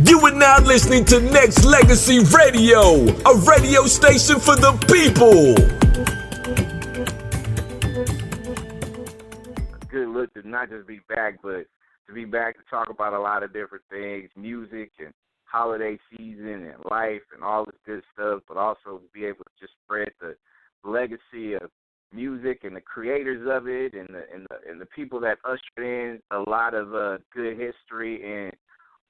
You are now listening to Nexxlegacy Radio, a radio station for the people. Good look to not just be back, but to be back to talk about a lot of different things, music and holiday season and life and all this good stuff, but also to be able to just spread the legacy of music and the creators of it and the people that ushered in a lot of good history. And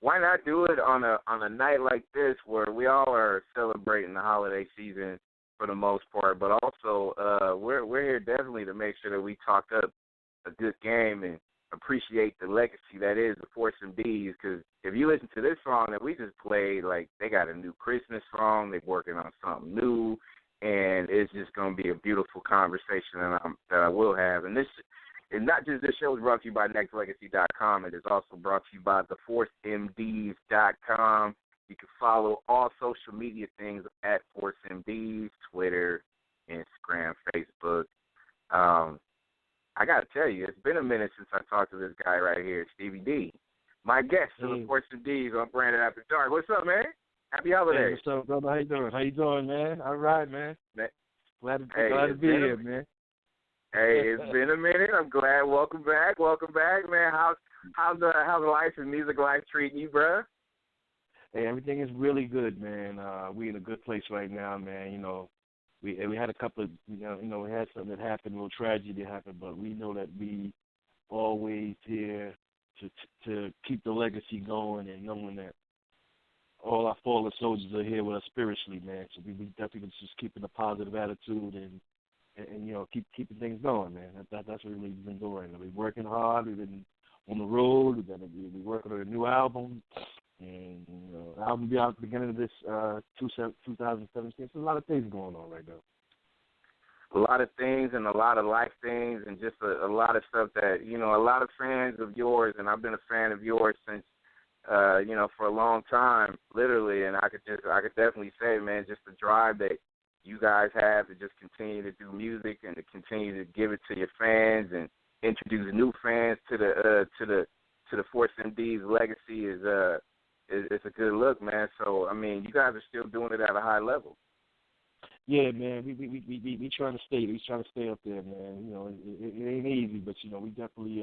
why not do it on a night like this where we all are celebrating the holiday season for the most part, but also we're here definitely to make sure that we talk up a good game and appreciate the legacy that is the Force MDs. Because if you listen to this song that we just played, like, they got a new Christmas song, they're working on something new, and it's just going to be a beautiful conversation that I will have. And this is not just this show is brought to you by Nexxlegacy.com. It is also brought to you by theforcemds.com. You can follow all social media things at ForceMDs, Twitter, Instagram, Facebook. I got to tell you, it's been a minute since I talked to this guy right here, Stevie D. My guest on the Force MDs on Branded After Dark. What's up, man? Happy holidays. Hey, what's up, brother? How you doing, man? All right, man. Glad to be here, man. Hey, it's been a minute. I'm glad. Welcome back, man. How's life and music life treating you, bro? Hey, everything is really good, man. We in a good place right now, man. You know, we had a couple of we had something that happened, a little tragedy happened, but we know that we always here to keep the legacy going, and knowing that all our fallen soldiers are here with us spiritually, man. So we definitely just keeping a positive attitude and keeping things going, man. That's what we've been doing. We've been working hard. We've been on the road. We've been working on a new album, and the album will be out at the beginning of this 2017. So there's a lot of things going on right now. A lot of things and a lot of life things and just a lot of stuff that, a lot of fans of yours, and I've been a fan of yours since, for a long time, literally, and I could definitely say, man, just the drive that you guys have to just continue to do music and to continue to give it to your fans and introduce new fans to the Force MD's legacy is a good look, man. So I mean, you guys are still doing it at a high level. Yeah, man. We trying to stay up there, man. It ain't easy, but we definitely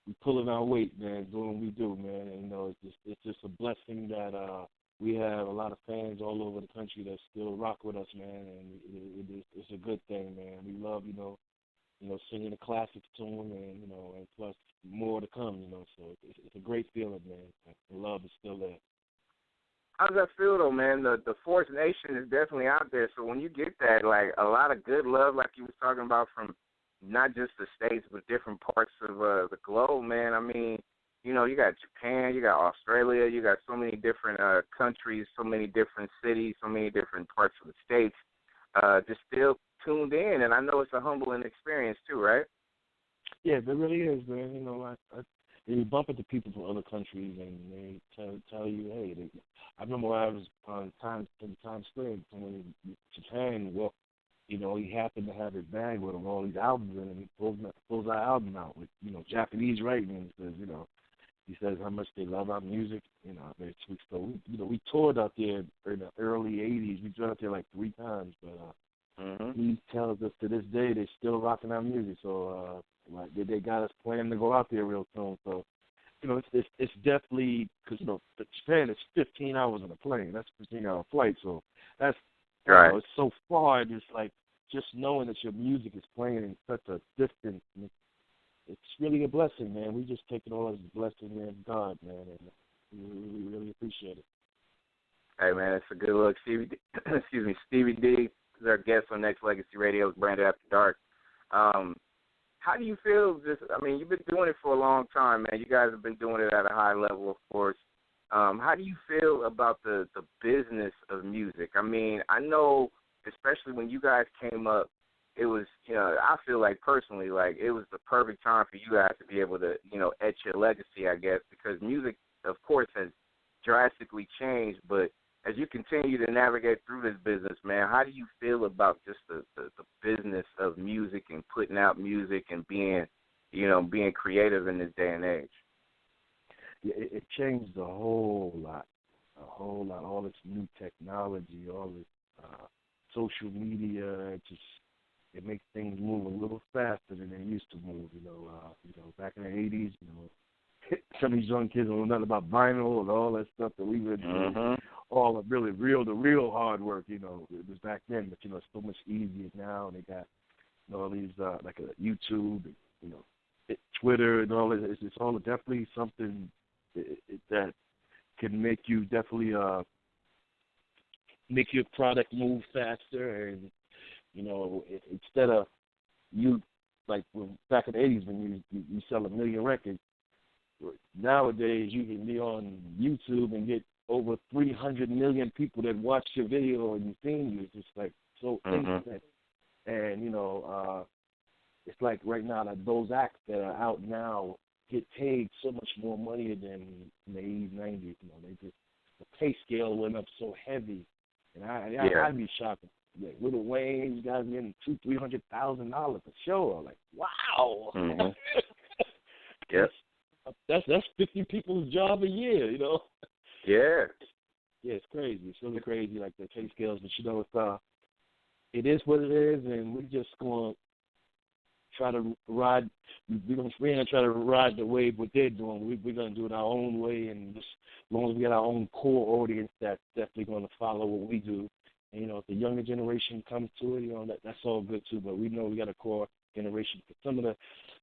we pulling our weight, man, doing what we do, man. And it's just a blessing that we have a lot of fans all over the country that still rock with us, man, and it's a good thing, man. We love, singing the classics to them, and and plus more to come, So it's a great feeling, man. The love is still there. How does that feel, though, man? The Force Nation is definitely out there. So when you get that, like, a lot of good love, like you was talking about, from not just the States but different parts of the globe, man. I mean, you got Japan, you got Australia, you got so many different countries, so many different cities, so many different parts of the states just still tuned in, and I know it's a humbling experience too, right? Yeah, it really is, man. You bump into people from other countries, and they tell you, hey, I remember when I was in Times Square, when Japan, well, he happened to have his bag with him, all these albums in it, and he pulls our album out with, Japanese writing, and says, he says how much they love our music, very sweet. So we toured out there in the early '80s. We toured out there like 3 times, but he tells us to this day they're still rocking our music. So they got us planning to go out there real soon. So it's definitely, because Japan is 15 hours on a plane. That's a 15-hour flight. So that's right. It's so far. It's like just knowing that your music is playing in such a distance. It's really a blessing, man. We just take it all as a blessing, man, God, man, and we really appreciate it. Hey, man, it's a good look. Stevie D is our guest on Nexxlegacy Radio's Branded After Dark. How do you feel? You've been doing it for a long time, man. You guys have been doing it at a high level, of course. How do you feel about the business of music? I mean, I know, especially when you guys came up, it was, I feel like personally, like, it was the perfect time for you guys to be able to, etch your legacy, I guess, because music, of course, has drastically changed. But as you continue to navigate through this business, man, how do you feel about just the business of music and putting out music and being creative in this day and age? Yeah, it changed a whole lot. whole lot, all this new technology, all this social media, it makes things move a little faster than they used to move. Back in the 80s, some of these young kids don't know nothing about vinyl and all that stuff that we were doing. All the real hard work, it was back then. But it's so much easier now. And they got all these like YouTube, Twitter, and all that. It's all definitely something that can make you definitely make your product move faster. And instead of you like back in the 80s when you sell 1 million records, nowadays you can be on YouTube and get over 300 million people that watch your video and seen you. It's just like so instant. And it's like right now that those acts that are out now get paid so much more money than in the 80s, 90s. The pay scale went up so heavy, and I'd be shocked. Like Little Wayne, you guys getting $200,000-$300,000 a show. I'm like, wow. Yes. That's 50 people's job a year, Yeah. Yeah, it's crazy. It's really crazy, like the pay scales. But it is what it is, and we're just going to try to ride. We're going to try to ride the wave what they're doing. We're going to do it our own way, and just as long as we get our own core audience that's definitely going to follow what we do. And, if the younger generation comes to it, that's all good too. But we know we got a core generation. Some of the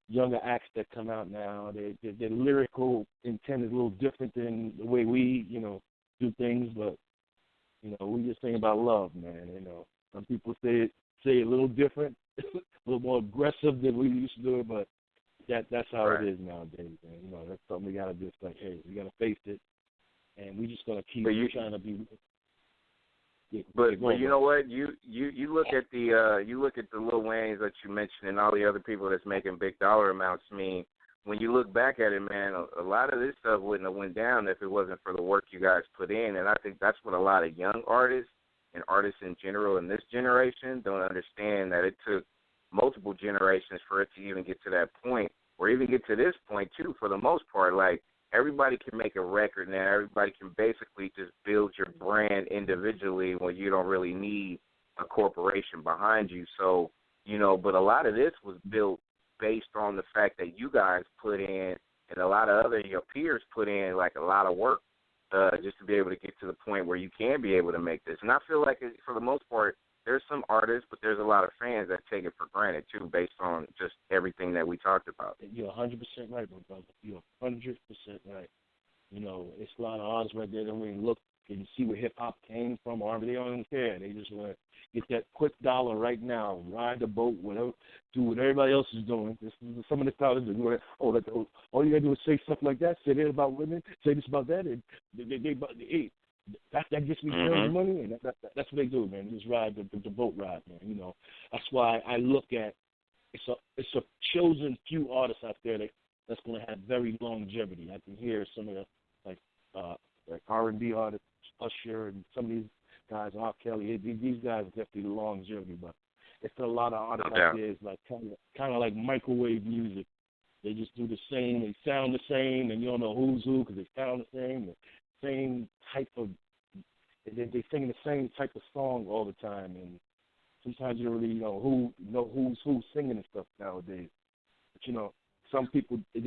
younger acts that come out now, their lyrical intent is a little different than the way we, do things. But, we just think about love, man. Some people say it a little different, a little more aggressive than we used to do it. But that's how it is nowadays, man. That's something we got to just like, hey, we got to face it. And we just going to keep trying to be. Yeah, but you know what? You look at the Lil Waynes that you mentioned and all the other people that's making big dollar amounts. I mean, when you look back at it, man, a lot of this stuff wouldn't have went down if it wasn't for the work you guys put in. And I think that's what a lot of young artists and artists in general in this generation don't understand, that it took multiple generations for it to even get to that point, or even get to this point too. For the most part, like, everybody can make a record now. Everybody can basically just build your brand individually when you don't really need a corporation behind you. So, but a lot of this was built based on the fact that you guys put in, and a lot of your peers put in, like, a lot of work just to be able to get to the point where you can be able to make this. And I feel like, for the most part, there's some artists, but there's a lot of fans that take it for granted, too, based on just everything that we talked about. You're 100% right, my brother. You're 100% right. It's a lot of artists right there that we look and see where hip-hop came from, or they don't care. They just want to get that quick dollar right now, ride the boat, whatever, do what everybody else is doing. Some of the colleges are doing, all you got to do is say stuff like that, say that about women, say this about that, and that gets me money, and that's what they do, man. They just ride the boat ride, man. That's why I look at it's a chosen few artists out there that's going to have very longevity. I can hear some of the like R&B artists, Usher, and some of these guys, R. Kelly. These guys are definitely longevity, but it's a lot of artists out there. It's like kind of like microwave music. They just do the same. They sound the same, and you don't know who's who because they sound the same. The same type of. They sing the same type of song all the time, and sometimes you don't really know who's singing and stuff nowadays. But some people they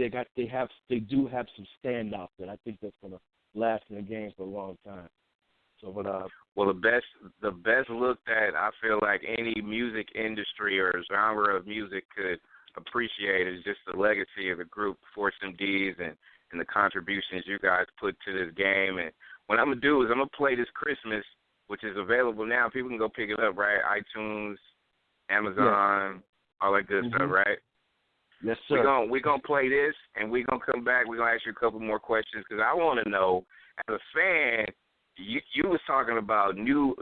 do have some standouts that I think that's gonna last in the game for a long time. So, but well, the best look that I feel like any music industry or genre of music could appreciate is just the legacy of the group Force MDs and the contributions you guys put to this game. And what I'm going to do is I'm going to play this Christmas, which is available now. People can go pick it up, right? iTunes, Amazon, all that good stuff, right? Yes, sir. We're gonna play this, and we're going to come back. We're going to ask you a couple more questions because I want to know, as a fan, you was talking about a new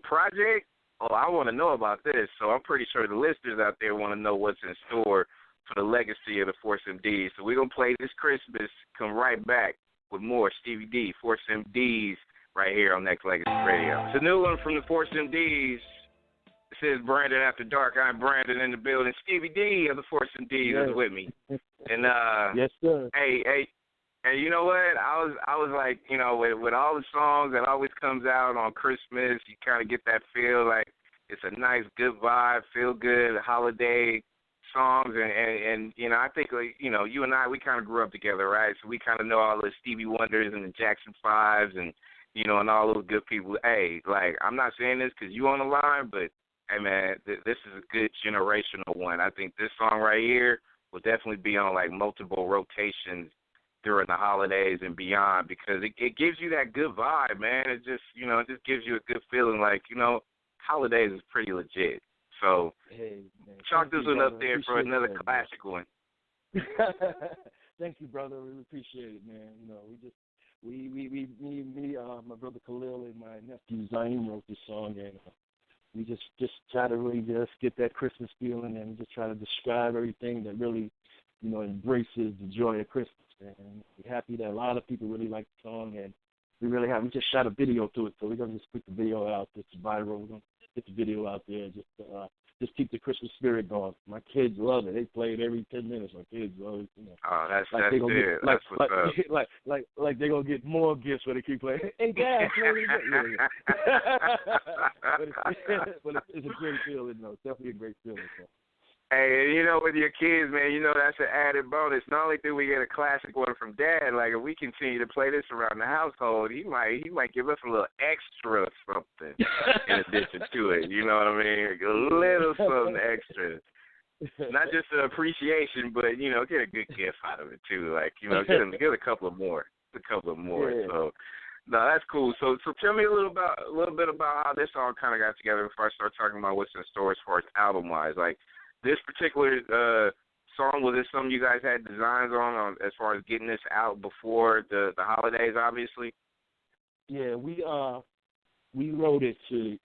project. Oh, I want to know about this. So I'm pretty sure the listeners out there want to know what's in store for the legacy of the Force MDs. So we're going to play this Christmas, come right back with more Stevie D, Force MDs, right here on Nexxlegacy Radio. It's a new one from the Force MDs. It says Brandon After Dark. I'm Brandon in the building. Stevie D of the Force MDs is with me. And yes, sir. Hey, And you know what? I was like, you know, with all the songs that always comes out on Christmas, you kind of get that feel like it's a nice, good vibe, feel good holiday songs, and you know, I think like, you know, you and I, we kind of grew up together, right? So we kind of know all the Stevie Wonders and the Jackson Fives, and you know, and all those good people. Hey, like I'm not saying this because you on the line, but hey man, this is a good generational one. I think this song right here will definitely be on like multiple rotations during the holidays and beyond because it gives you that good vibe, man. It just, you know, it just gives you a good feeling like, you know, holidays is pretty legit. So hey, man, chalk this one up there for another that, classic one. Thank you, brother. We appreciate it, man. You know, my brother Khalil and my nephew Zaim wrote this song, and we just try to really just get that Christmas feeling and just try to describe everything that really, you know, embraces the joy of Christmas. And we're happy that a lot of people really like the song, and we just shot a video to it, so we're gonna just put the video out. It's viral. We're gonna get the video out there, just keep the Christmas spirit going. My kids love it. They play it every 10 minutes. My kids love it. You know. Oh, that's like it. That's what's up. Like they're gonna get more gifts when they keep playing. Hey, Dad, but it's a great feeling, though. It's definitely a great feeling. So. Hey, you know, with your kids, man, you know that's an added bonus. Not only do we get a classic one from Dad, like if we continue to play this around the household, he might give us a little extra something in addition to it. You know what I mean? A little something extra. Not just an appreciation, but you know, get a good gift out of it too. Like, you know, get a couple of more, Yeah. So, no, that's cool. So tell me a little bit about how this all kind of got together before I start talking about what's in store as far as album wise. Like this particular song, was this something you guys had designs on as far as getting this out before the holidays, obviously? Yeah, we wrote it to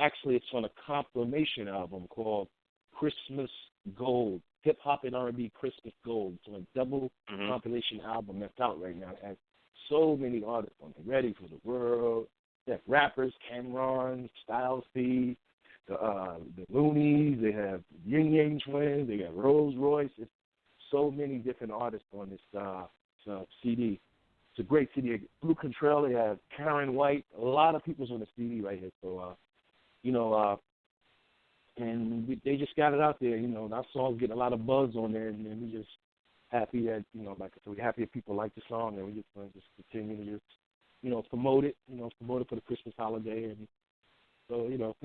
actually it's on a compilation album called Christmas Gold, Hip Hop and R&B Christmas Gold. It's a double compilation album that's out right now. It has so many artists on it. Ready for the World. They have rappers, Cameron, Styles P, the Loonies. They have Yin Yang Twins. They got Rolls Royce. It's so many different artists on this CD. It's a great CD. Blue Control. They have Karen White. A lot of people's on the CD right here. So, you know, they just got it out there. You know, our songs get a lot of buzz on there, and we're just happy that, you know, like I said, we're happy that people like the song, and we just want to just continue to just, you know, promote it for the Christmas holiday, and so, you know,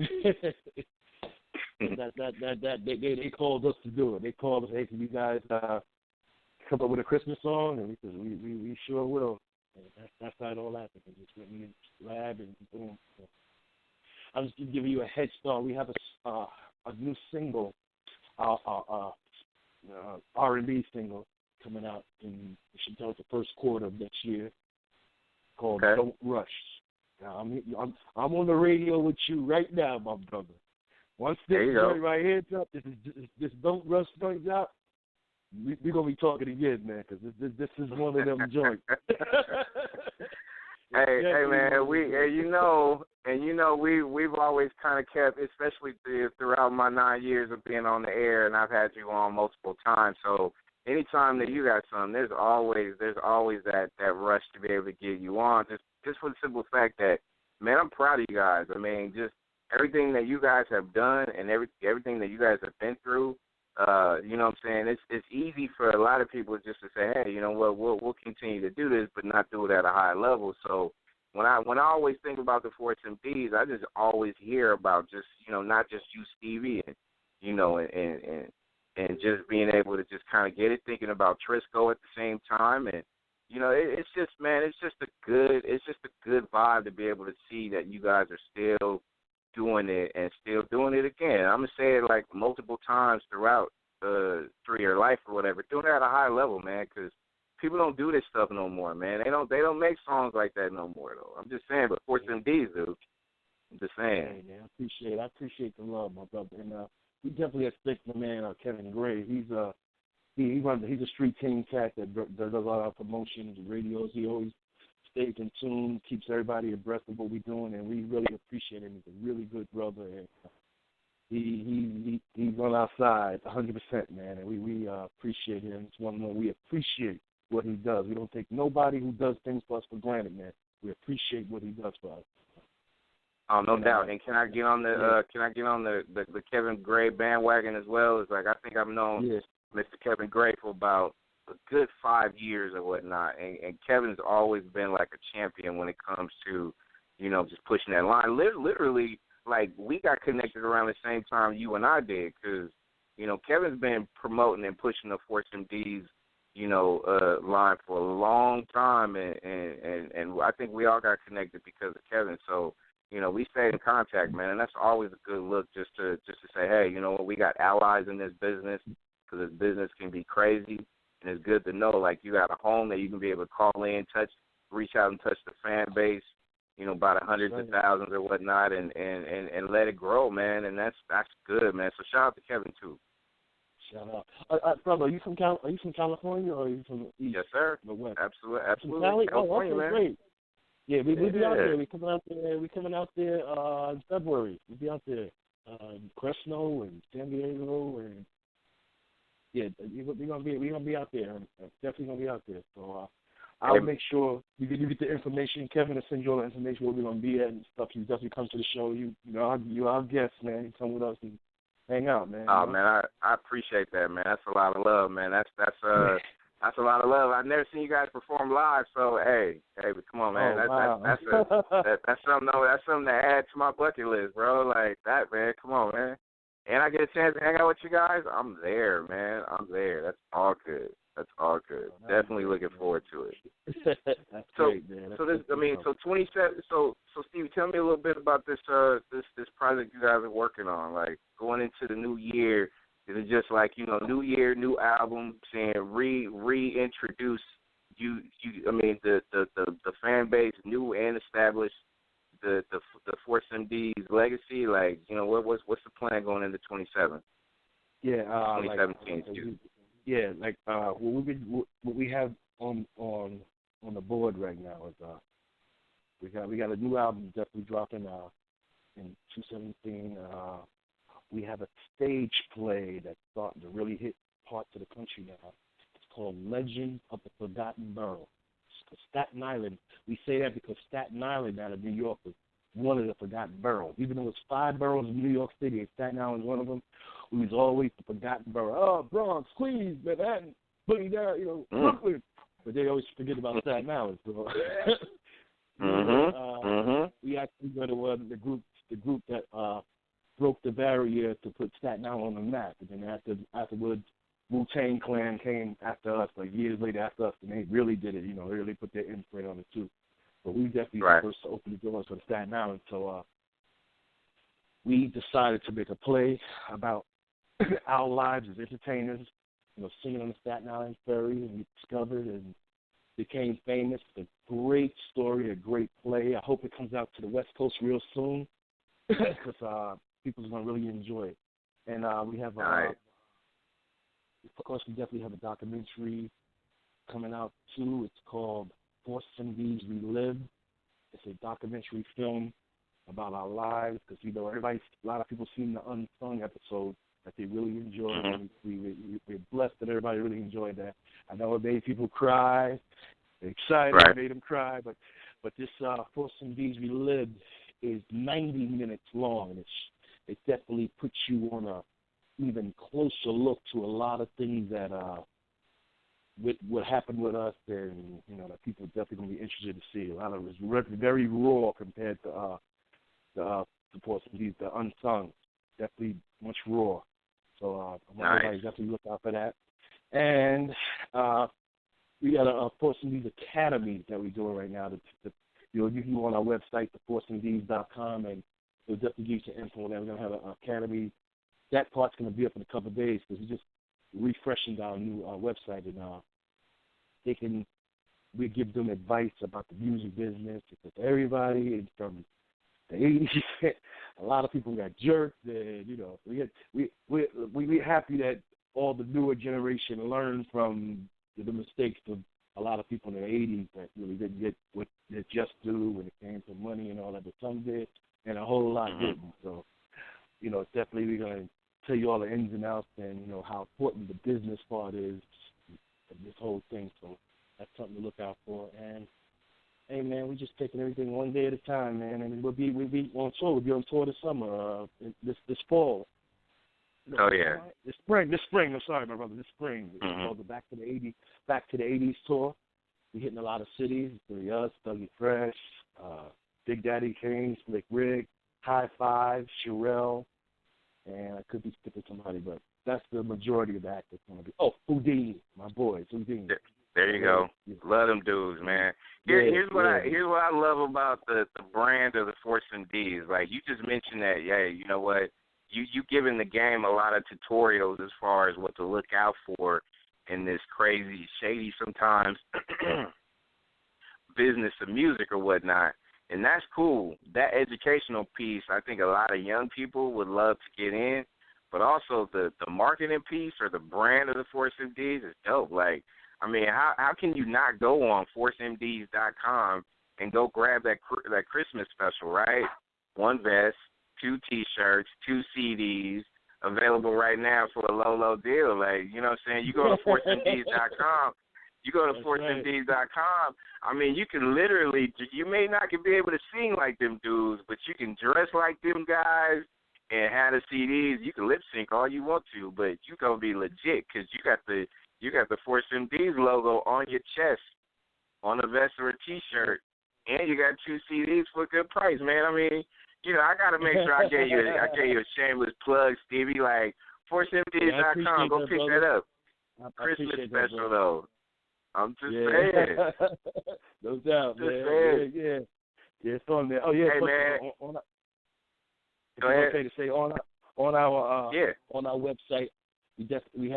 they called us to do it. They called us, hey, can you guys come up with a Christmas song? And we said, we sure will. And that's how it all happened. We just went in the lab and boom. So, I'm just giving you a head start. We have a new single, R&B single coming out in, we should tell it the first quarter of next year, called Don't Rush. Now, I'm on the radio with you right now, my brother. Once this joint right here drops, this Don't Rush joint out, we're going to be talking again, man, because this is one of them joints. Hey man, we've always kind of kept, especially throughout my 9 years of being on the air, and I've had you on multiple times. So anytime that you got something, there's always that rush to be able to get you on. Just for the simple fact that, man, I'm proud of you guys. I mean, just everything that you guys have done and everything that you guys have been through. You know what I'm saying? It's easy for a lot of people just to say, hey, you know what, we'll continue to do this, but not do it at a high level. So when I always think about the 410Ps, I just always hear about just, you know, not just you, Stevie, and you know, and just being able to just kind of get it, thinking about Trisco at the same time, and you know, it's just a good vibe to be able to see that you guys are still doing it and still doing it again. I'm gonna say it like multiple times throughout through your life or whatever. Doing it at a high level, man, because people don't do this stuff no more, man. They don't make songs like that no more, though. I'm just saying, but 410Ds do. I'm just saying. Hey, man, I appreciate the love, my brother, and we definitely expect my man Kevin Gray. He's a street team cat that does a lot of promotions, radios. He always stays in tune, keeps everybody abreast of what we're doing, and we really appreciate him. He's a really good brother, and he's on our side 100%, man, and we appreciate him. It's one more we appreciate what he does. We don't take nobody who does things for us for granted, man. We appreciate what he does for us. Oh, no doubt. And can I get on the Kevin Gray bandwagon as well? It's like I think I've known Mr. Kevin Gray for about a good 5 years or whatnot, and Kevin's always been like a champion when it comes to, just pushing that line. Literally, like, we got connected around the same time you and I did, because, Kevin's been promoting and pushing the Force MD's, line for a long time, and I think we all got connected because of Kevin. So, we stayed in contact, man, and that's always a good look just to say, hey, we got allies in this business, because this business can be crazy, and it's good to know, like, you got a home that you can be able to call in, reach out and touch the fan base, by the hundreds of thousands or whatnot, and let it grow, man, and that's good, man. So shout out to Kevin too. Shout out, brother. Are you from California or are you from the East? Yes, sir. The West? Absolutely. Cali? California, okay, man. Great. Yeah, we'll be out there. We're coming out there in February. We'll be out there, Fresno and San Diego, and we're gonna be out there. Definitely gonna be out there. So I'll make sure you get the information. Kevin will send you all the information where we're gonna be at and stuff. You definitely come to the show. You're our guest, man. You come with us and hang out, man. Oh, man, I appreciate that, man. That's a lot of love, man. That's a lot of love. I've never seen you guys perform live, so hey, come on, man. That's something to add to my bucket list, bro. Like that, man. Come on, man. And I get a chance to hang out with you guys. I'm there, man. I'm there. That's all good. Definitely looking forward to it. That's great, man. So 27. So Steve, tell me a little bit about this project you guys are working on. Like going into the new year, is it just like new year, new album, saying reintroduce the fan base, new and established, the Force MD's legacy? Like what's the plan going into 27? Yeah, 2017. Yeah, like what we have on the board right now is we got a new album definitely dropping in 2017. We have a stage play that's starting to really hit parts of the country now. It's called Legend of the Forgotten Borough. Staten Island. We say that because Staten Island out of New York was one of the forgotten boroughs. Even though it's 5 boroughs in New York City, and Staten Island is one of them, we was always the forgotten borough. Oh, Bronx, Queens, Manhattan, Boogie down, Brooklyn. But they always forget about Staten Island. So. We actually got the group that broke the barrier to put Staten Island on the map. And then afterwards, Wu-Tang Clan came after us, like years later after us, and they really did it. They really put their imprint on it too. But we definitely were first to open the doors for Staten Island. So we decided to make a play about our lives as entertainers, singing on the Staten Island Ferry, and we discovered and became famous. A great story, a great play. I hope it comes out to the West Coast real soon because people's going to really enjoy it. And we have, of course, we definitely have a documentary coming out too. It's called Force MD's Relive. It's a documentary film about our lives because, a lot of people seen the unsung episode that they really enjoyed. We're blessed that everybody really enjoyed that. I know it made people cry. They're excited. It made them cry. But this Force MD's Relive is 90 minutes long, and it definitely puts you on a even closer look to a lot of things that what happened with us, and that people are definitely going to be interested to see. A lot of it's very raw compared to the Force MD's, the unsung. Definitely much raw. So I want everybody to definitely look out for that. And we got a Force MD's Academy that we're doing right now. You can go on our website, theforcemds.com, and it'll definitely give you some info there. We're going to have an academy. That part's going to be up in a couple of days because we're just refreshing our new website, and we give them advice about the music business because everybody from the 80s, a lot of people got jerked, and we're happy that all the newer generation learned from the mistakes of a lot of people in the 80s that really didn't get what they just do when it came to money and all that, but some did, and a whole lot didn't. So, definitely we're going to tell you all the ins and outs and, how important the business part is of this whole thing. So man, we just taking everything one day at a time, man, and we'll be on tour. We'll be on tour this summer, this fall. Oh yeah. This spring. I'm sorry, my brother. This spring. It's Mm-hmm. called the Back to the '80s tour. We're hitting a lot of cities. It's us, Dougie Fresh, Big Daddy Kane, Slick Rick, High Five, Sherelle, and I could be skipping somebody, but that's the majority of the act that's going to be. Oh, Houdini, my boy, Houdini. There you go. Yeah. Love them dudes, man. Here's what I love about the brand of the Force MDs. Like, you just mentioned that, yeah, you know what? You giving the game a lot of tutorials as far as what to look out for in this crazy, shady sometimes business of music or whatnot. And that's cool. That educational piece, I think a lot of young people would love to get in. But also the marketing piece or the brand of the Force MDs is dope. Like, I mean, how can you not go on forcemds.com and go grab that Christmas special, right? 1 vest, 2 T-shirts, 2 CDs, available right now for a low deal. Like, you know what I'm saying? You go to forcemds.com. You go to forcemds.com. I mean, you can literally, you may not be able to sing like them dudes, but you can dress like them guys and have the CDs. You can lip sync all you want to, but you gonna be legit because you got the Force MDs logo on your chest, on a vest or a T-shirt, and you got 2 CDs for a good price, man. I mean, you know, I gotta make sure I gave you a shameless plug, Stevie. Like, forcemds.com, go pick that up. Christmas special though. I'm just saying. No doubt, just man. Saying. Yeah, it's on there. Oh yeah, hey man. Go ahead. Okay to say on our website, we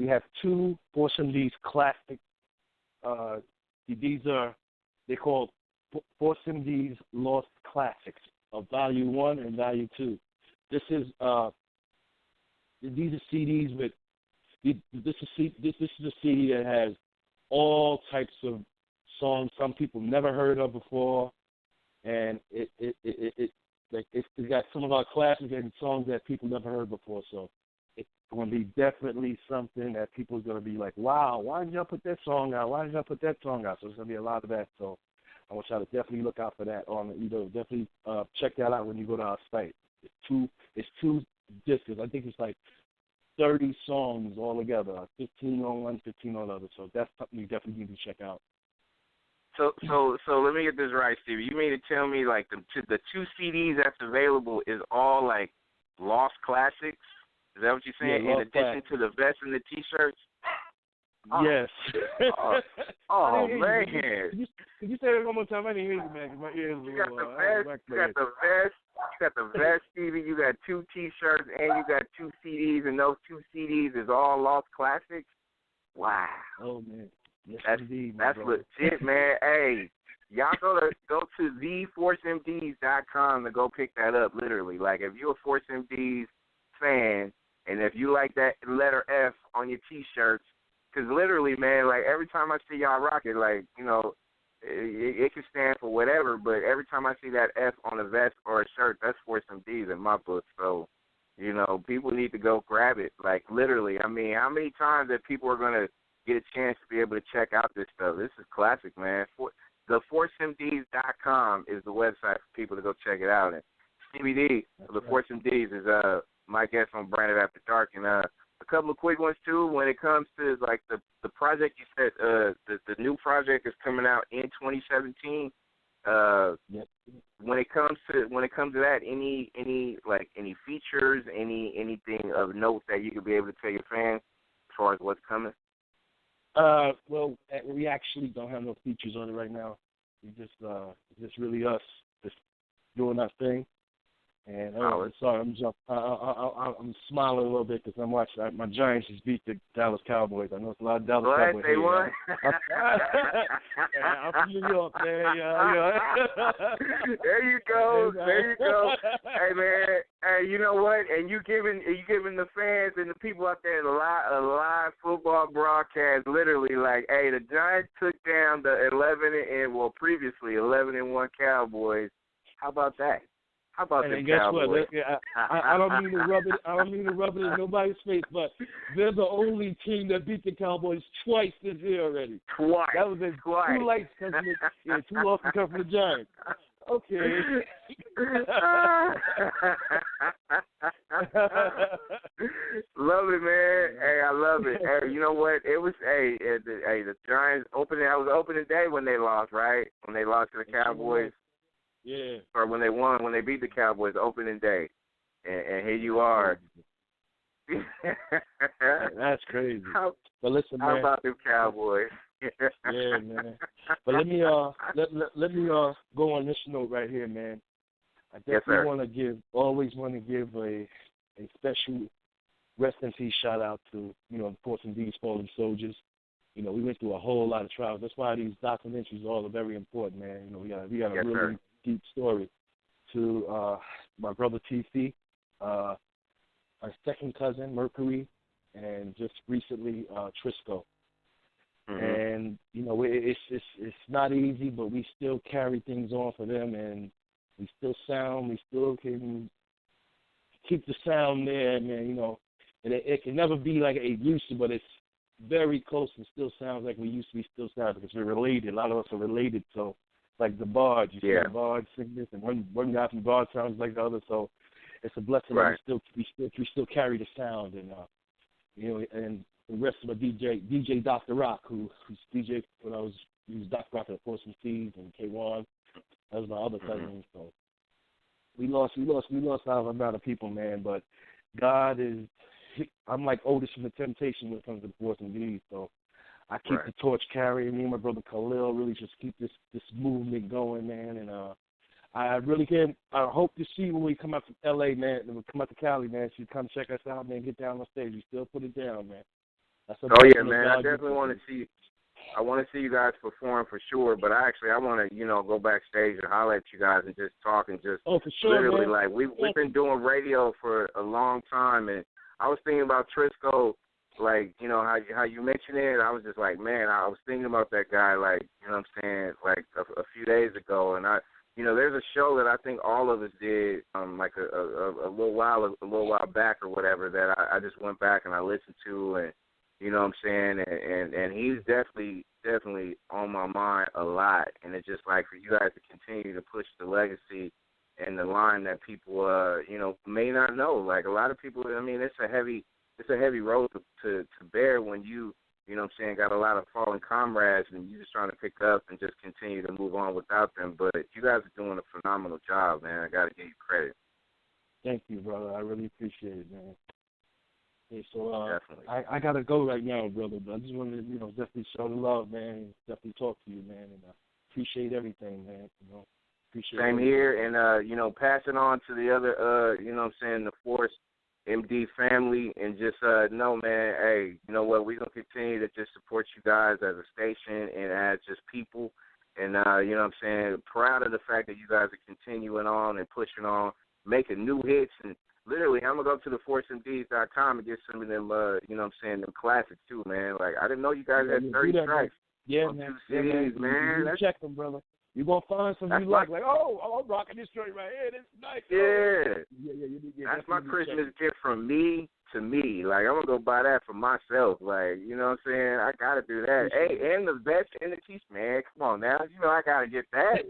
have 2 Force MDs classic. They're called Force MDs Lost Classics of Value 1 and Value 2. These are CDs with. This is a CD that has all types of songs some people never heard of before, and it's got some of our classics and songs that people never heard before. So it's going to be definitely something that people are going to be like, wow, why did y'all put that song out? Why did y'all put that song out? So there's going to be a lot of that. So I want y'all to definitely look out for that. Definitely check that out when you go to our site. It's two discs. I think it's like 30 songs altogether, 15 on one, 15 on the other. So that's something you definitely need to check out. So let me get this right, Stevie. You mean to tell me like the 2 CDs that's available is all like lost classics? Is that what you're saying? Yeah, in addition to the vests and the T-shirts? Yes. Man. Could you say that one more time? I didn't hear you, man. My ears were You got the vest, Stevie. You got 2 T-shirts, and you got 2 CDs, and those 2 CDs is all lost classics? Wow. Oh, man. Yes, that's legit, man. Hey, y'all go to theforcemds.com to go pick that up, literally. Like, if you're a Force MDs fan, and if you like that letter F on your T-shirts, because literally, man, like, every time I see y'all rock it, like, you know, it can stand for whatever, but every time I see that F on a vest or a shirt, that's Force MDs in my book. So, you know, people need to go grab it. Like, literally, I mean, how many times that people are going to get a chance to be able to check out this stuff? This is classic, man. The forcemds.com is the website for people to go check it out. And Stevie D, the Force MDs, is my guest on Branded After Dark. And a couple of quick ones, too, when it comes to, like, the project you said, the new project is coming out in 2017. Yep. When it comes to that, any features, anything of note that you could be able to tell your fans as far as what's coming? Well, we actually don't have no features on it right now. It's just really us just doing our thing. And sorry, I'm smiling a little bit because I'm watching my Giants just beat the Dallas Cowboys. I know it's a lot of Dallas Cowboys. They won. I'm from New York, man. Yeah. There you go. Hey, man. Hey, you know what? And you giving the fans and the people out there a live football broadcast. Literally, like, hey, the Giants took down the previously 11-1 Cowboys. How about that? How about And them then guess Cowboys? what? I don't mean to rub it. I don't mean to rub it in nobody's face, but they're the only team that beat the Cowboys twice this year already. Twice. That was it. Twice. 2 lights come from the, 2 losses come from the Giants. Okay. Love it, man. Hey, I love it. Hey, you know what? It was the Giants opening. That was opening day when they lost, right? When they lost to the Cowboys. Yeah. Or when they won, when they beat the Cowboys, opening day, and here you are. That's crazy. But listen, how man. about them Cowboys? Yeah, man. But let me let me go on this note right here, man. I definitely always want to give a special rest in peace shout out to, the Force and Deeds fallen soldiers. We went through a whole lot of trials. That's why these documentaries all are very important, man. We got a really deep story. To my brother TC, my second cousin Mercury, and just recently Trisco. Mm-hmm. And it's not easy, but we still carry things on for them, and we still sound. We still can keep the sound there, man. And it can never be like it used to, but it's very close and still sounds like we used to be. Still sounds because we're related. A lot of us are related, so like the Bards, you see the Bards sing this, and one guy from the Bards sounds like the other. So it's a blessing that we still carry the sound, and and the rest of my DJ Dr. Rock, who's DJ when he was Dr. Rock at Force and Seeds and K1. That was my other cousin. So we lost out amount of people, man. But God is, I'm like Otis from the Temptation when it comes to the Force and Seeds. So I keep the torch carrying. Me and my brother Khalil really just keep this movement going, man. And I really can. I hope to see when we come out from L.A., man. When we come out to Cali, man. So you come check us out, man. Get down on stage. We still put it down, man. Oh yeah, man. I definitely want to see. I want to see you guys perform for sure. But I want to, go backstage and holler at you guys and just talk and just for sure, literally, man. like we've been doing radio for a long time, and I was thinking about Trisco, like how you mentioned it. I was just like, man, I was thinking about that guy, like what I'm saying, like a few days ago, and there's a show that I think all of us did, like a little while back or whatever that I just went back and I listened to, and you know what I'm saying, and he's definitely on my mind a lot, and it's just like for you guys to continue to push the legacy and the line that people may not know. Like a lot of people, I mean, it's a heavy road to bear when you know what I'm saying, got a lot of fallen comrades and you're just trying to pick up and just continue to move on without them. But you guys are doing a phenomenal job, man. I got to give you credit. Thank you, brother. I really appreciate it, man. Okay, so Definitely. I got to go right now, brother, but I just wanted to, definitely show the love, man, and definitely talk to you, man, and I appreciate everything, man, Appreciate Same everything. here, and, pass it on to the other, the Force MD family, and just know, man, hey, you know what, we're going to continue to just support you guys as a station and as just people, and, proud of the fact that you guys are continuing on and pushing on, making new hits, and literally, I'm going to go to the forcemds.com and get some of them, them classics too, man. Like, I didn't know you guys had 30 tracks. Yeah, on man. 2 CDs, man. You check them, brother. You're going to find some you like, oh, I'm rocking this joint right here. This is nice. Yeah. That's my Christmas gift from me to me. Like, I'm going to go buy that for myself. Like, you know what I'm saying? I got to do that. Hey, and the vest and the teeth, man. Come on now. I got to get that.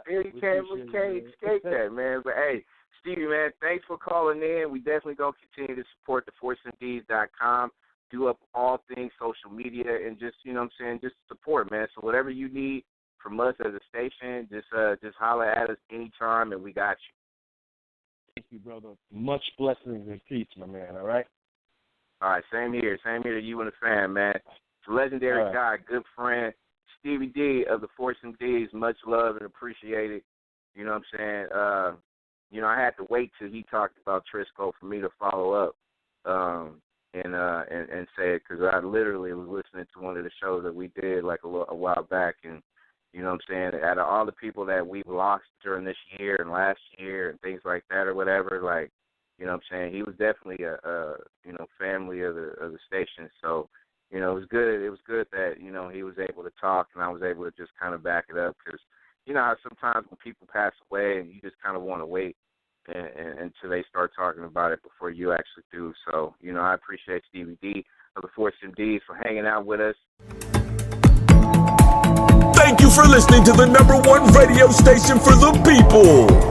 We can't escape that, man. But, hey, Stevie, man, thanks for calling in. We definitely going to continue to support the forcemds.com, do up all things social media, and just, just support, man. So whatever you need from us as a station, just holler at us anytime, and we got you. Thank you, brother. Much blessings and peace, my man, all right? All right, same here. Same here to you and the fam, man. It's a legendary guy, good friend, Stevie D of the Force MDs. Much love and appreciated. You know what I'm saying? I had to wait till he talked about Trisco for me to follow up and say it, because I literally was listening to one of the shows that we did like a while back, and you know what I'm saying, out of all the people that we've lost during this year and last year and things like that or whatever, like, you know what I'm saying, he was definitely a family of the station. So, it was good. It was good that, he was able to talk and I was able to just kind of back it up, because, you know how sometimes when people pass away and you just kind of want to wait until they start talking about it before you actually do. So, you know, I appreciate Stevie D of the Force MDs for hanging out with us. Thank you for listening to the #1 radio station for the people.